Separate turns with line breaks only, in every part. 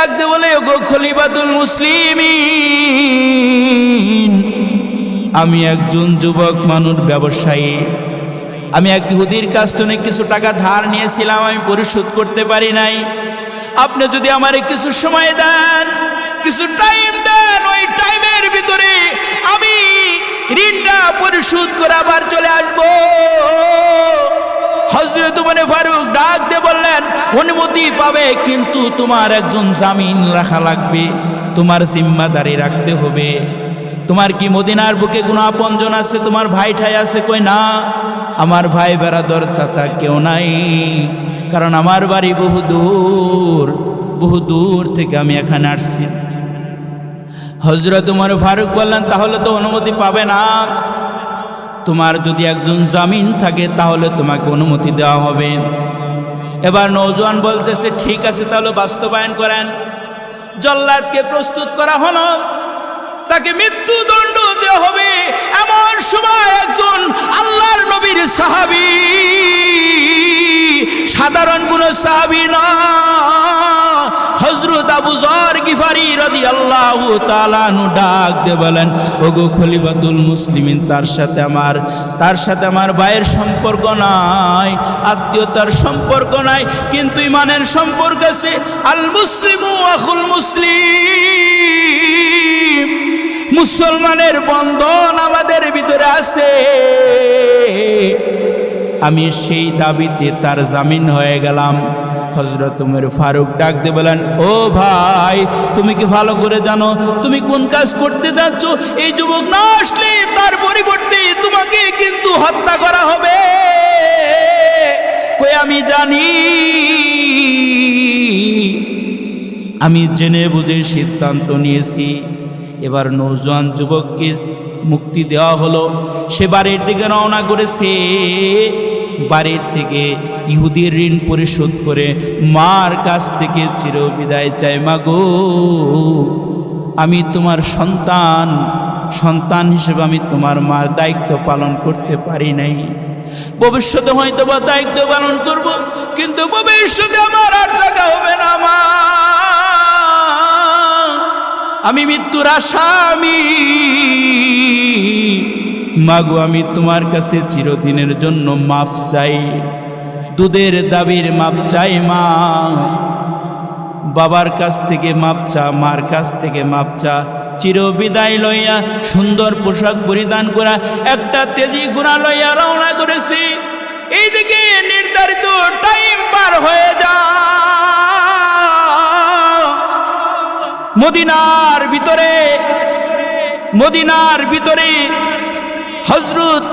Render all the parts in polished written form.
ডাক দে বলে, ওগো খলিফাতুল মুসলিমিন, আমি একজন যুবক মানুষ, ব্যবসায়ী। আমি এক ইহুদির কাছ থেকে কিছু টাকা ধার নিয়েছিলাম, আমি পরিশোধ করতে পারি নাই। আপনি যদি আমারে কিছু সময় দেন, কিছু টাইম দেন, ওই টাইমের ভিতরে আমি ঋণটা পরিশোধ করে আবার চলে আসবো। হযরত ওমর ফারুক ডাক দিয়ে বললেন, অনুমতি পাবে, কিন্তু তোমার একজন জামিন রাখা লাগবে, তোমার জিম্মাদারি রাখতে হবে। তোমার কি মদিনার বুকে কোনো আপনজন আছে? তোমার ভাই ঠাই আছে? কই না, আমার ভাই বেরাদর চাচা কেউ নাই, কারণ আমার বাড়ি বহু দূর থেকে আমি এখানে আসছি। হযরত ওমর ফারুক বললেন, তাহলে তো অনুমতি পাবে না। তোমার যদি একজন জামিন থাকে তাহলে তোমাকে অনুমতি দেওয়া হবে। এবার নওজোয়ান বলতেছে, ঠিক আছে, তাহলে বাস্তবায়ন করেন। জল্লাদকে প্রস্তুত করা হলো, তাকে মৃত্যুদণ্ড দেওয়া হবে। এমন সময় একজন আল্লাহর নবীর সাহাবী, সাধারণ কোন সাহাবী না, হযরত আবু যর গিফারি রাদিয়াল্লাহু তাআলা আনহু ডাক দিয়ে বলেন, ওগো খলিফাতুল মুসলিমিন, তার সাথে আমার ভাইয়ের সম্পর্ক নাই, আত্মীয়তার সম্পর্ক নাই, কিন্তু ইমানের সম্পর্ক আছে। আল মুসলিমু আখুল মুসলিম, মুসলমানের বন্ধন আমাদের ভিতরে আছে। আমি সেই দাবিতে তার জামিন হয়ে গেলাম। হযরত ওমর ফারুক ডাক দিয়ে বলেন, ও ভাই, তুমি কি ভালো করে জানো তুমি কোন কাজ করতে যাচ্ছ? এই যুবক না আসলে তার পরিবর্তে তোমাকে কিন্তু হত্যা করা হবে। কই, আমি জানি, আমি জেনে বুঝে সিদ্ধান্ত নিয়েছি। এবার নওজোয়ান যুবককে মুক্তি দেওয়া হলো। সে বাড়ির দিকে রওনা করেছে। বাড়ির থেকে ইহুদির ঋণ পরিশোধ করে মার কাছ থেকে চিরবিদায় চাই, মা গো, আমি তোমার সন্তান হিসেবে আমি তোমার মার দায়িত্ব পালন করতে পারি নাই। ভবিষ্যতে হয়তো বা দায়িত্ব পালন করব, কিন্তু ভবিষ্যতে আমার আর জায়গা হবে না। মা, আমি মৃত্যুর আসামি। মাগো, আমি তোমার কাছে চিরদিনের জন্য মাফ চাই, দুধের দাবির মাপ চাই। মা, বাবার কাছ থেকে মাপ চা, মার কাছ থেকে মাপ চা। চিরবিদায় লইয়া সুন্দর পোশাক পরিধান করা একটা তেজি ঘোড়া লইয়া রওনা করেছি। এইদিকে নির্ধারিত টাইম পার হয়ে যায়। মদিনার ভিতরে হযরত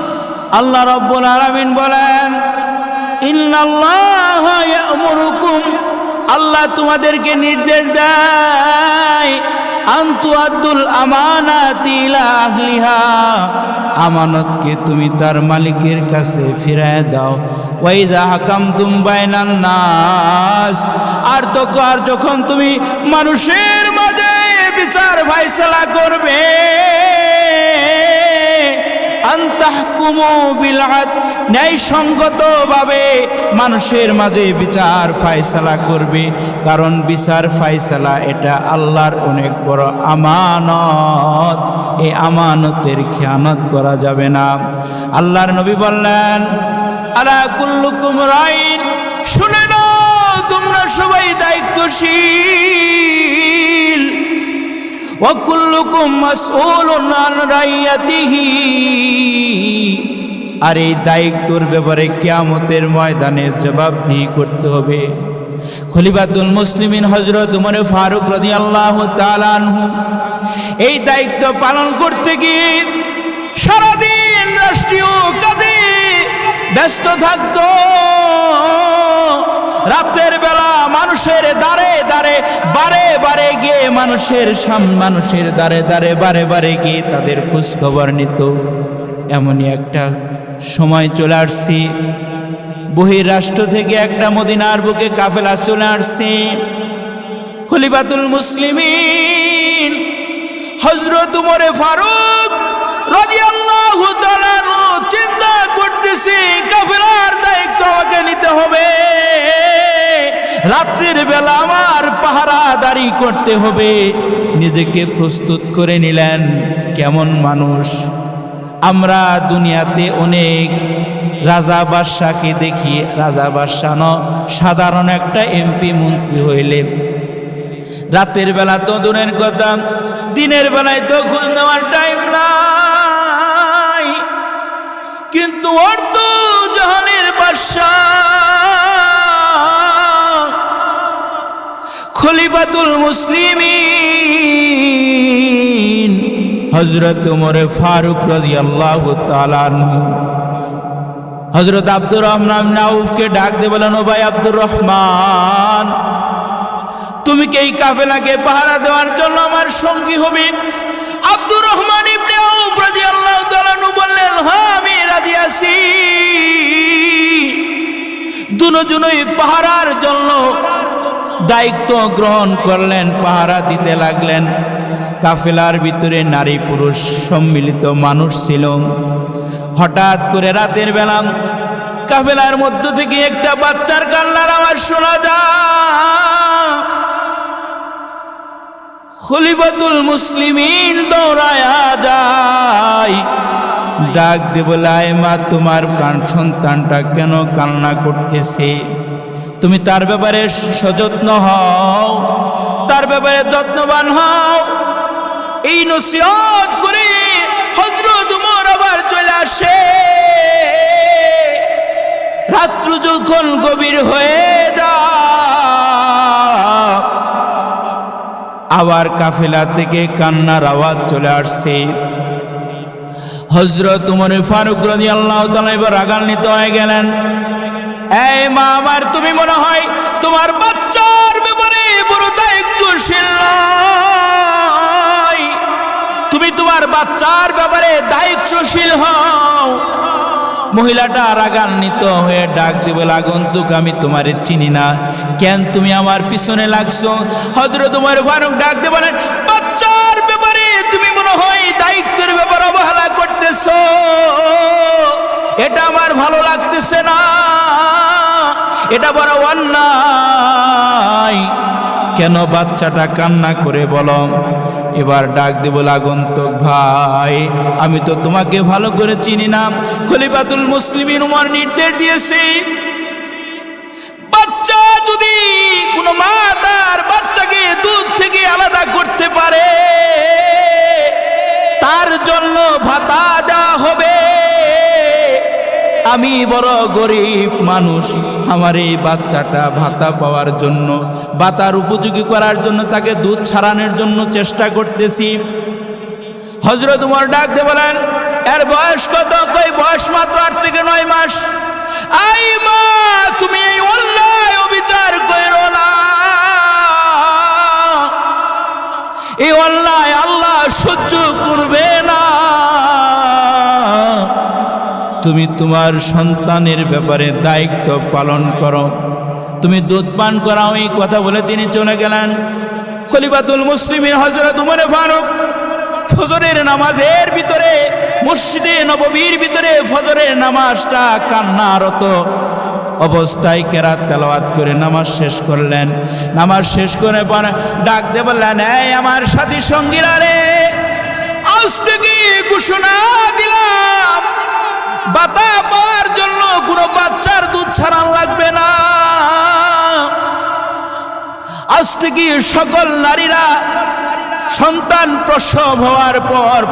আল্লাহ রাব্বুল আলামিন বলেন, ইন্নাল্লাহা ইয়া'মুরুকুম, আল্লাহ তোমাদেরকে নির্দেশ দেয়, আনতু আদুল আমানাতি ইলা আহলিহা, আমানতকে তুমি তার মালিকের কাছে ফিরায় দাও। ওয়া ইযা হাকামতুম বাইনান নাস, আর যখন তুমি মানুষের মাঝে বিচার ফায়সালা করবে, আনতাহকুমু বিল আদল, ন্যায়সঙ্গতভাবে মানুষের মাঝে বিচার ফায়সালা করবে। কারণ বিচার ফায়সালা এটা আল্লাহর অনেক বড় আমানত, এই আমানতের খেয়ানত করা যাবে না। আল্লাহর নবী বললেন, আলা কুল্লুকুম রাইন, শুনে নাও তোমরা সবাই দায়িত্বশীল। ওয়া কুল্লুকুম মাসউলুন আন রাইয়াতিহি, আর এই দায়িত্বর ব্যাপারে কিয়ামতের ময়দানে জবাবদিহি করতে হবে। খলিফাতুল মুসলিমিন হযরত ওমর ফারুক রাদিয়াল্লাহু তাআলা আনহু এই দায়িত্ব পালন করতে গিয়ে সারাদিন রাষ্ট্রীয় কাজে ব্যস্ত থাকতো। রাতের বেলা মানুষের দ্বারে দ্বারে বারে গিয়ে মানুষের দ্বারে বারে গিয়ে তাদের খোঁজ খবর নিত। এমনই একটা সময় চলে আসছি, বহিরাষ্ট্র থেকে একটা মদিনার বুকে কাফেলা চলে আসছে। খলিফাতুল মুসলিমিন হযরত ওমর ফারুক রাদিয়াল্লাহু তাআলা চিন্তা করতেছে, কাফেলার দায়িত্ব আমাকে নিতে হবে। রাত্রির বেলা আমার পাহারাদারি করতে হবে, নিজেকে প্রস্তুত করে নিলেন। কেমন মানুষ আমরা দুনিয়াতে অনেক রাজা বাদশাকে দেখি, রাজা বাদশাহ ন সাধারণ একটা এমপি মন্ত্রী হইলে রাতের বেলা তো দূরের কথা, দিনের বেলায় তো খোঁজ নেওয়ার টাইম নাই। কিন্তু অর্ধ জাহানের বাদশাহ খলিফাতুল মুসলিমিন হযরত ওমর ফারুক রাদিয়াল্লাহু তাআলা আনহু হযরত আব্দুর রহমান নাউফকে ডাক দিয়ে বলেন, ও ভাই আব্দুর রহমান, তুমি কি এই কাফেলাকে পাহারা দেওয়ার জন্য আমার সঙ্গী হবে? আব্দুর রহমান ইবনে আউফ রাদিয়াল্লাহু তাআলা আনহু বললেন, হ্যাঁ আমি রাজি আছি। দুজনেই পাহারার জন্য দায়িত্ব গ্রহণ করলেন, পাহারা দিতে লাগলেন। কাফেলার ভিতরে নারী পুরুষ সম্মিলিত মানুষ ছিল। হঠাৎ করে রাতের বেলা কাফেলার মধ্য থেকে একটা বাচ্চার কান্নার আওয়াজ শোনা যায়। খলিফাতুল মুসলিমিন দৌড়ায়া যায়, ডাক দিয়ে বলে, আয় মা, তোমার সন্তানটা কেন কান্না করতেছে? তুমি তার ব্যাপারে সযত্ন হও, তার ব্যাপারে যত্নবান হও। এই নসিহত করে হযরত ওমর আবার চলে আসে। রাত্রি যখন গভীর হয়ে যায়, আবার কাফেলা থেকে কান্নার আওয়াজ চলে আসছে। হযরত ওমর ফারুক রাদিয়াল্লাহু তাআলা এবার রাগান্বিত হয়ে গেলেন। এই মা আমার, তুমি মনে হয় তোমার বাচ্চার ব্যাপারে বড় দায়িত্বশীল নয়, তুমি তোমার বাচ্চার ব্যাপারে দায়িত্বশীল হও। মহিলাটা রাগান্বিত হয়ে ডাক দিবে, আগন্তুক, আমি তোমারে চিনি না, কেন তুমি আমার পিছনে লাগছো? হযরত ওমর ফারুক ডাক দিয়ে বলেন, বাচ্চার ব্যাপারে তুমি মনে হয় দায়িত্বের ব্যাপারে অবহেলা করতেছো, এটা আমার ভালো লাগতেছে না, এটা বড় অন্যায়। কেন বাচ্চাটা কান্না করে বলো? এবার ডাক দিব, আগন্তুক ভাই, আমি তো তোমাকে ভালো করে চিনি না। খলিফাতুল মুসলিমিন ওমর নির্দেশ দিয়েছে, বাচ্চা যদি কোনো মা তার বাচ্চাকে দুধ থেকে আলাদা করতে পারে, তার জন্য ভাতা দেওয়া হবে। আমি বড় গরিব মানুষ, আমার এই বাচ্চাটা ভাতা পাওয়ার জন্য, ভাতার উপযোগী করার জন্য তাকে দুধ ছাড়ানোর জন্য চেষ্টা করতেছি। হযরত ওমর ডাক দিয়ে বলেন, এর বয়স কত? কই বয়স মাত্র 8 থেকে 9 মাস। আই মা, তুমি এই অন্যায় অবিচার করো না, এই অন্যায় আল্লাহ সহ্য করবে না। তুমি তোমার সন্তানের ব্যাপারে দায়িত্ব পালন করো, তুমি দুধ পান করাও। এই কথা বলে তিনি চলে গেলেন। খলিফাতুল মুসলিমিন হযরত ওমর ফারুক ফজরের নামাজের ভিতরে, মসজিদে নববীর ভিতরে ফজরের নামাজটা কান্নারত অবস্থায় কেরাত তেলাওয়াত করে নামাজ শেষ করলেন। নামাজ শেষ করে পরে ডাক দিয়ে বললেন, এই আমার সাথী সঙ্গীরা রে, আজ থেকে ঘোষণা দিলাম, ভাতা পাওয়ার জন্য কোনো বাচ্চার দুধ ছাড়ান লাগবে না। আজ থেকে সকল নারীরা সন্তান প্রসব হওয়ার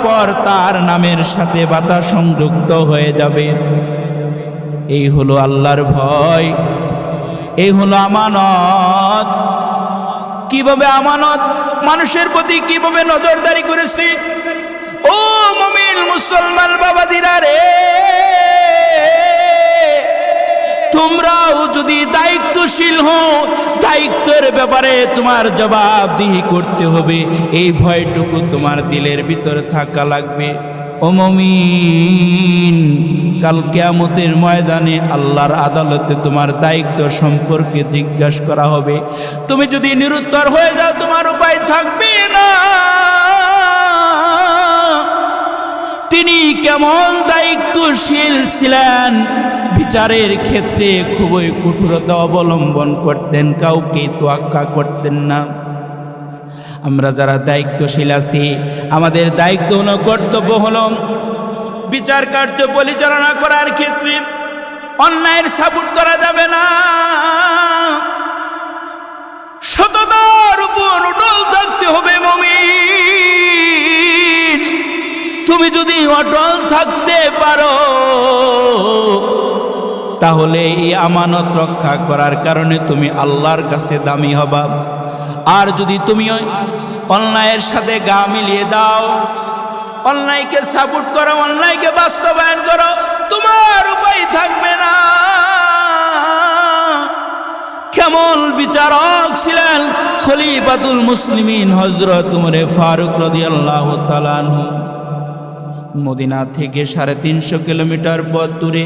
পর তার নামের সাথে ভাতা সংযুক্ত হয়ে যাবে। এই হলো আল্লাহর ভয়, এই হলো আমানত। কিভাবে আমানত মানুষের প্রতি কিভাবে নজরদারি করেছে। ও মুমিন মুসলমান বাবাদিরা রে, তোমরাও যদি দায়িত্বশীল হও, দায়িত্বের ব্যাপারে তোমার জবাবদিহি করতে হবে, এই ভয়টুকু তোমার দিলের ভিতরে থাকা লাগবে। ও মুমিন, কাল কিয়ামতের ময়দানে আল্লাহর আদালতে তোমার দায়িত্ব সম্পর্কে জিজ্ঞাসা করা হবে। তুমি যদি নিরুত্তর হয়ে যাও, তোমার উপায় থাকবে না। তিনি কেমন দায়িত্বশীল ছিলেন, বিচারের ক্ষেত্রে খুবই কঠোরতা অবলম্বন করতেন, কাউকে তোয়াক্কা করতেন না। আমরা যারা দায়িত্বশীল আছি, আমাদের দায়িত্ব হলো, কর্তব্য হলো বিচার কার্য পরিচালনা করার ক্ষেত্রে অন্যায়ের সাপোর্ট করা যাবে না। সততার উপর অটল থাকতে হবে মুমিন। তুমি যদি অটল থাকতে পারো তাহলে এই আমানত রক্ষা করার কারণে তুমি আল্লাহর কাছে দামি হবা। আর যদি তুমি অন্যায়ের সাথে গা মিলিয়ে দাও, অন্যায়কে সাপোর্ট করো, অন্যায়কে বাস্তবায়ন করো, তোমার উপায় থাকবে না। কেমন বিচারক ছিলেন খলিফাতুল মুসলিমিন হযরত উমর ফারুক রাদিয়াল্লাহু তাআলা আনহু। মদিনা থেকে 350 কিলোমিটার পথ দূরে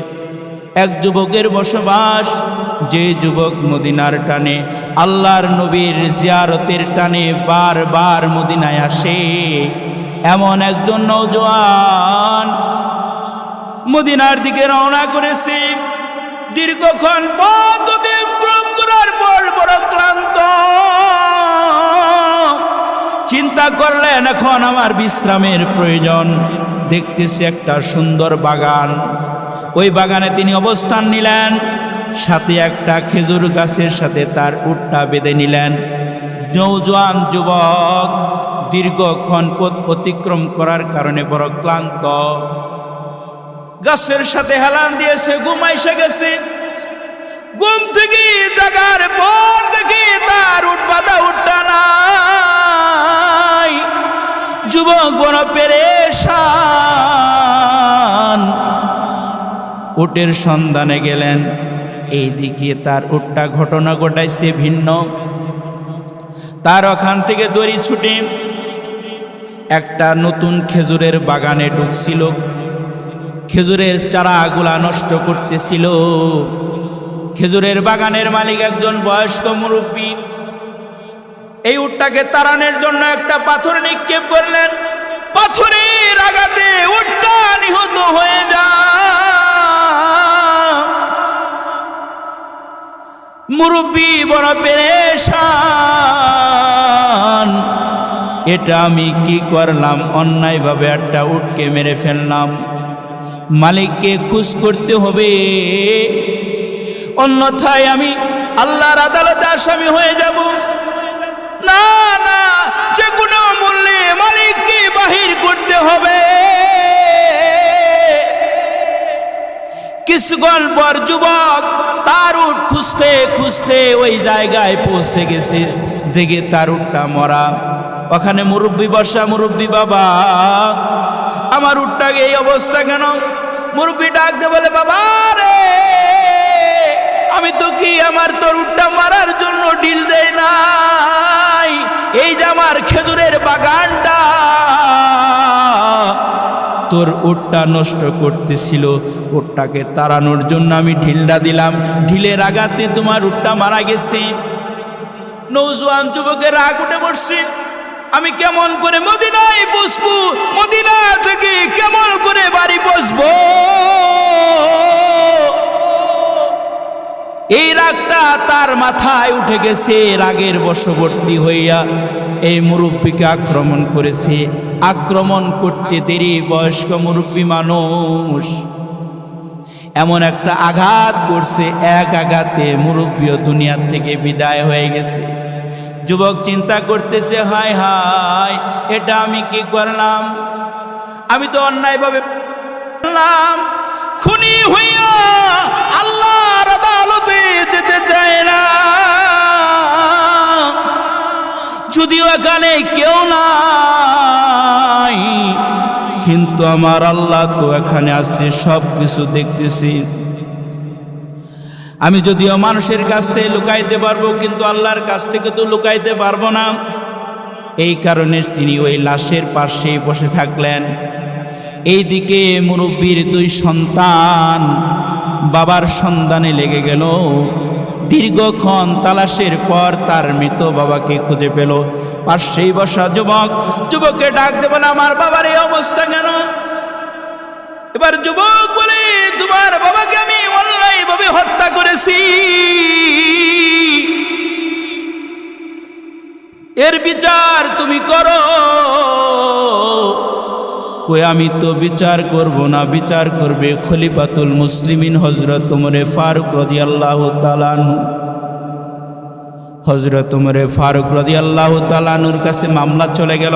এক যুবকের বসবাস। যে যুবক মদিনার টানে, আল্লাহর নবীর জিয়ারতের টানে বারবার মদিনায় আসে, এমন একজন নওজোয়ান মদিনার দিকে রওনা করেছে। দীর্ঘক্ষণ পথ অতিক্রম করার পর বড় ক্লান্ত, চিন্তা করলেন এখন আমার বিশ্রামের প্রয়োজন। দেখতেছি একটা সুন্দর বাগান, ওই বাগানে তিনি অবস্থান নিলেন। সাথে একটা খেজুর গাছের সাথে তার উটটা বেঁধে নিলেন। নওজোয়ান যুবক দীর্ঘক্ষণ পথ অতিক্রম করার কারণে বড় ক্লান্ত, গাছের সাথে হেলান দিয়েছে, ঘুম এসে গেছে। ঘুম থেকে জাগার পর দেখি তার উট বাঁধা, উটটা নাই। যুবক বড় পেরেশান, উটের সন্ধানে গেলেন। এইদিকে তার উটটা ঘটনা ঘটাইছে ভিন্ন। তার ওখান থেকে দড়ি ছুটে একটা নতুন খেজুরের বাগানে ঢুকছিল, খেজুরের চারাগুলা নষ্ট করতেছিল। খেজুরের বাগানের মালিক একজন বয়স্ক মুরব্বী। এই উটটাকে তাড়ানোর জন্য একটা পাথর নিক্ষেপ করলেন। পাথরের আঘাতে উটটা নিহত হয়ে যায়। মুরব্বী বড় পেরেশান, এটা আমি কি করলাম? অন্যায়ভাবে একটা উটকে মেরে ফেললাম। মালিককে খুশ করতে হবে, অন্যথায় আমি আল্লাহর আদালতে আসামি হয়ে যাব। না না, যে কোনো মূল্যে মালিককে বাহির করতে হবে। কিছুক্ষণ পর যুবক তার উট খুঁজতে খুঁজতে ওই জায়গায় পৌঁছে গেছে। দেখে তার উটটা মরা, ওখানে মুরব্বী বসা। মুরব্বী, বাবা আমার উটটাকে এই অবস্থা কেন? মুরব্বী ডাক দিয়ে বলে, বাবা রে, আমি তো কি আমার তোর উটটা মারার জন্য ডিল দেয় নাই। এই যে আমার খেজুরের বাগানটা তোর উটটা নষ্ট করতেছিল, উটটাকে তাড়ানোর জন্য আমি ঢিলটা দিলাম। ঢিলের আঘাতে তোমার উটটা মারা গেছে। নওজোয়ান যুবকের রাগ উঠে পড়ছে। আমি কেমন করে মদিনায় বসবো? মদিনা থেকে কেমন করে বাড়ি বসবো? এই রাগটা তার মাথায় উঠে গেছে। রাগের বশবর্তী হইয়া এই মুরব্বীকে আক্রমণ করেছে। আক্রমণ করতে দেরি, বয়স্ক মুরব্বী মানুষ এমন একটা আঘাত করছে, এক আঘাতে মুরব্বীও দুনিয়ার থেকে বিদায় হয়ে গেছে। যুবক চিন্তা করতেছে, হায় হায়, এটা আমি কি করলাম? আমি তো অন্যায়ভাবে খুনি হইয়া আল্লাহর আদালতে যেতে চায় না। যদিও এখানে কেউ নাই, কিন্তু আমার আল্লাহ তো এখানে আছে, সব কিছু দেখতেছি। আমি যদিও মানুষের কাছ থেকে লুকাইতে পারবো, কিন্তু আল্লাহর কাছ থেকে তো লুকাইতে পারবো না। এই কারণে তিনি ওই লাশের পাশেই বসে থাকলেন। এইদিকে মুরব্বীর দুই সন্তান বাবার সন্ধানে লেগে গেল। দীর্ঘক্ষণ তালাশের পর তার মৃত বাবাকে খুঁজে পেল। পাশেই বসা যুবককে ডাক দেবেন, আমার বাবার এই অবস্থা কেন? এবার যুবক বলে, তোমার বাবাকে আমি অন্যায়ভাবে হত্যা করেছি, এর বিচার তুমি করো। কই আমি তো বিচার করব না, বিচার করবে খলিফাতুল মুসলিমিন হযরত ওমরে ফারুক রাদিয়াল্লাহু তাআলা আনহু। হযরত ওমরে ফারুক রাদিয়াল্লাহু তাআলা আনহুর কাছে মামলা চলে গেল।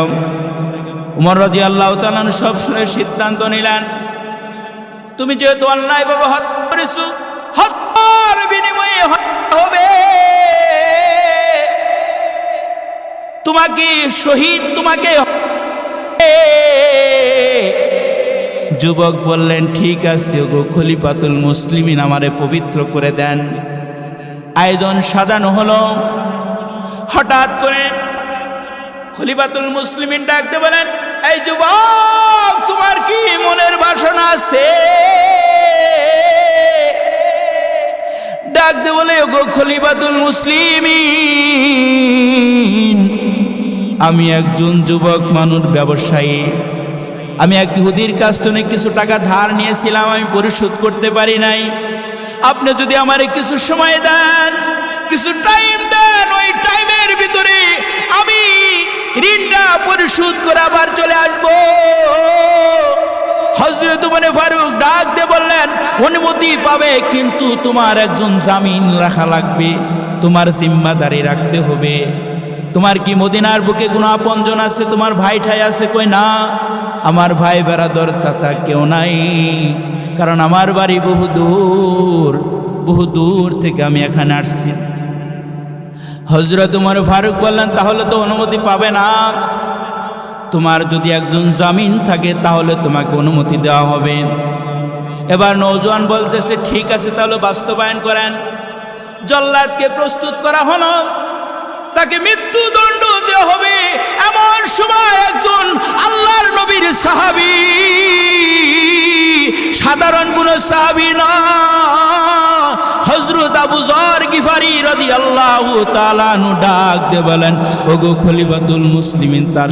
ওমর রাদিয়াল্লাহু তাআলা আনহু সব শুনে সিদ্ধান্ত নিলেন, তুমি যেহেতু অন্যায়ভাবে হত্যা করেছো, হত্যার বিনিময়ে হত্যা হবে, তোমাকে শহীদ, তোমাকে। যুবক বললেন, ঠিক আছে গো খলিফাতুল মুসলিমিন, আমারে পবিত্র করে দেন। আয়োজন সাজানো হলো। হঠাৎ করে খলিফাতুল মুসলিমিন ডাকতে বলেন, এই যুবক, তোমার কি মনের বাসনা আছে? ডাকতে বলে, গো খলিফাতুল মুসলিমিন, আমি একজন যুবক মানুষ, ব্যবসায়ী। আমি এক ইহুদির কাছ থেকে কিছু টাকা ধার নিয়েছিলাম, আমি পরিশোধ করতে পারি নাই। আপনি যদি আমারে কিছু সময় দেন, কিছু টাইম দেন, ওই টাইমের ভিতরে আমি ঋণটা পরিশোধ করে আবার চলে আসবো। হযরত ওমর ফারুক ডাক দিয়ে বললেন, অনুমতি পাবে, কিন্তু তোমার একজন জামিন রাখা লাগবে, তোমার জিম্মাদারি রাখতে হবে। তোমার কি মদিনার বুকে কোনো আপনজন আছে? তোমার ভাই ঠাই আছে? কই না, আমার ভাই বেরাদর চাচা কেউ নাই, কারণ আমার বাড়ি বহু দূর থেকে আমি এখানে আসছি। হযরত ওমর ফারুক বললেন, তাহলে তো অনুমতি পাবে না, তোমার যদি একজন জামিন থাকে তাহলে তোমাকে অনুমতি দেওয়া হবে। এবার নওজোয়ান বলতেছে, ঠিক আছে, তাহলে বাস্তবায়ন করেন। জল্লাদকে প্রস্তুত করা হলো, তাকে মৃত্যুদণ্ড দেওয়া হবে। এমন সময় একজন আল্লাহর নবীর সাহাবী, সাধারণ কোন সাহাবী না, হযরত আবু যর গিফারি রাদিয়াল্লাহু তাআলা আনহু ডাক দিয়ে বলেন, ওগো খলিফাতুল মুসলিমিন, তার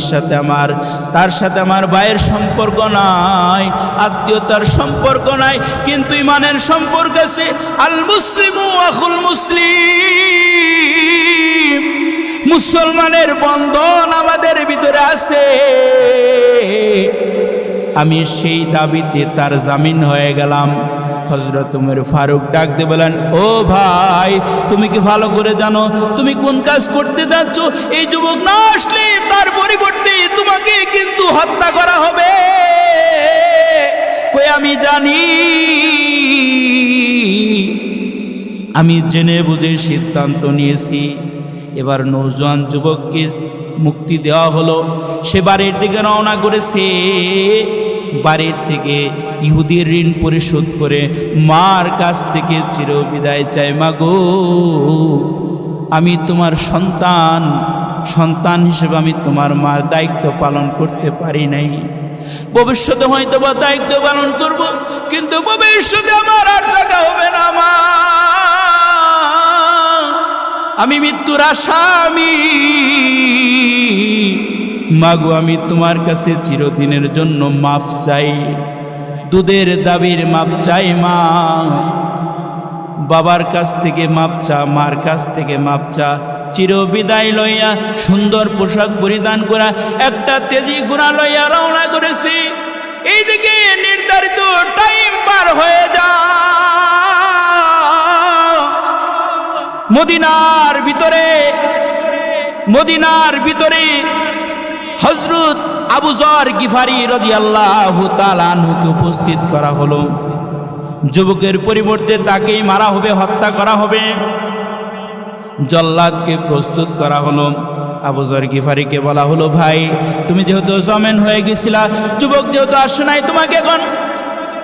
সাথে আমার ভাইয়ের সম্পর্ক নাই, আত্মীয়তার সম্পর্ক নাই, কিন্তু ইমানের সম্পর্ক আছে। আল মুসলিমু আখুল মুসলিম, মুসলমানের বন্ধন আমাদের ভিতরে আছে। আমি সেই দাবিতে তার জামিন হয়ে গেলাম। হযরত ওমর ফারুক ডাক দিয়ে বলেন, ও ভাই, তুমি কি ভালো করে জানো তুমি কোন কাজ করতে যাচ্ছ? এই যুবক না আসলে তার পরিবর্তে তোমাকে কিন্তু হত্যা করা হবে। কই আমি জানি, আমি জেনে বুঝে সিদ্ধান্ত নিয়েছি। এবার নওজোয়ান যুবককে মুক্তি দেওয়া হলো। সে বাড়ির দিকে রওনা করেছে। বাড়ির থেকে ইহুদির ঋণ পরিশোধ করে মার কাছ থেকে চিরবিদায় চাই, মা গো, আমি তোমার সন্তান হিসেবে আমি তোমার মার দায়িত্ব পালন করতে পারি নাই। ভবিষ্যতে হয়তো বা দায়িত্ব পালন করব, কিন্তু ভবিষ্যতে আমার আর জায়গা হবে না মা। আমি মৃত্যুর আসামি, মাগো, আমি তোমার কাছে চিরদিনের জন্য মাফ চাই, দুধের দাবির মাপ চাই মা। বাবার কাছ থেকে মাপ চা, মার কাছ থেকে মাপ চা। চিরবিদায় লইয়া সুন্দর পোশাক পরিধান করা একটা তেজি ঘোড়া লইয়া রওনা করেছি। এইদিকে নির্ধারিত টাইম পার হয়ে যায়। মদিনার ভিতরে হযরত আবু যর গিফারি রাদিয়াল্লাহু তাআলা আনহুকে উপস্থিত করা হলো। যুবকের পরিবর্তে তাকেই মারা হবে, হত্যা করা হবে। জল্লাদকে প্রস্তুত করা হলো। আবু যর গিফারিকে বলা হলো, ভাই, তুমি যেহেতু জামিন হয়ে গেছিলা, যুবক যেহেতু আসে নাই, তোমাকে এখন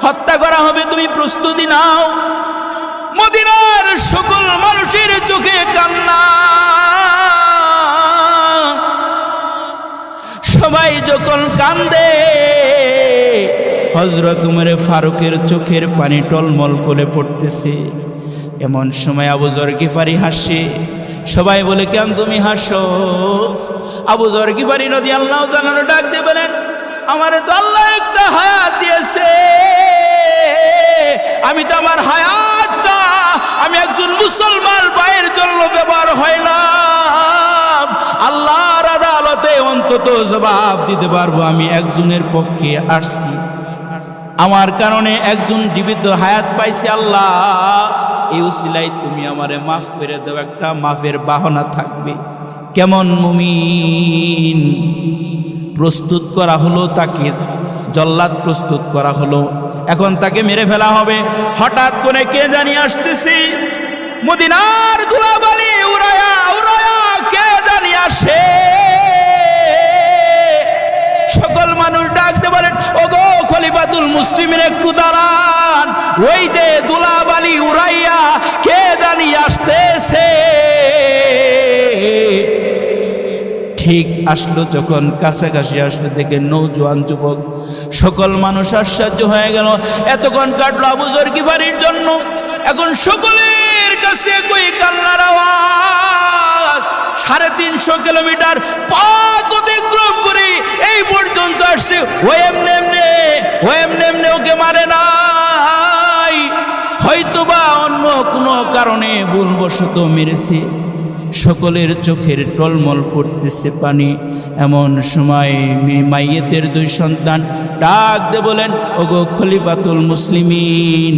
হত্যা করা হবে, তুমি প্রস্তুতি নাও। মদিনার সকল মানুষের চোখে কান্না। সবাই যখন কান্দে, হযরত ওমর ফারুকের চোখের পানি টলমল করে পড়তেছে। এমন সময় আবু যর গিফারি হাসে। সবাই বলে, কেন তুমি হাসো? আবু যর গিফারি রাদিয়াল্লাহু তাআলা ডাক দিয়ে বলেন, আমারে তো আল্লাহ একটা হায়াত দিয়েছে, আমি তো আমার হায়াতটা আমি একজন মুসলমান ভাইয়ের জন্য ব্যবহার হয় না, আল্লাহর আদালতে অন্তত জবাব দিতে পারবো আমি একজনের পক্ষে আসছি, আমার কারণে একজন জীবিত হায়াত পাইছে। আল্লাহ এই উসিলাই তুমি আমারে মাফ করে দাও, একটা মাফের বাহনা থাকবে। কেমন মুমিন প্রস্তুত করা হলো, তাকে জল্লাদ প্রস্তুত করা হলো, এখন তাকে মেরে ফেলা হবে। হঠাৎ করে কে জানি আসতেছি, মদিনার ধুলাবালি উড়ায়া উড়ায়া কে জানি আসে। সকল মানুষ ডাকতে বলেন, ওগো খলিফাতুল মুসলিমিন একটু দাঁড়ান, ওই যে ধুলাবালি উড়াইয়া কে জানি আসতেছে। ঠিক আসলো, যখন কাছাকাছি আসলো দেখে নৌজওয়ান যুবক। সকল মানুষ আশ্চর্য হয়ে গেল। এতক্ষণ কাটলো আবু যর গিফারির জন্য, এখন সকলের কাছে কই কান্নার আওয়াজ। 350 কিলোমিটার পথ অতিক্রম করে এই পর্যন্ত আসছে। ও এমনি এমনি ওকে মারে নাই, হয়তোবা অন্য কোনো কারণে ভুলবশত মেরেছে। সকলের চোখের টলমল করতেছে পানি। এমন সময় মাইয়েতের 2 সন্তান ডাক দিয়ে বলেন, ওগো খলিফাতুল মুসলিমিন,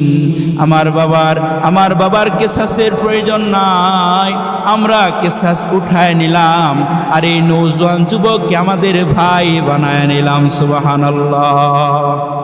আমার বাবার কেসাসের প্রয়োজন নাই, আমরা কেসাস উঠায় নিলাম, আর এই নৌজওয়ান যুবককে আমাদের ভাই বানায় নিলাম। সুবহানাল্লাহ।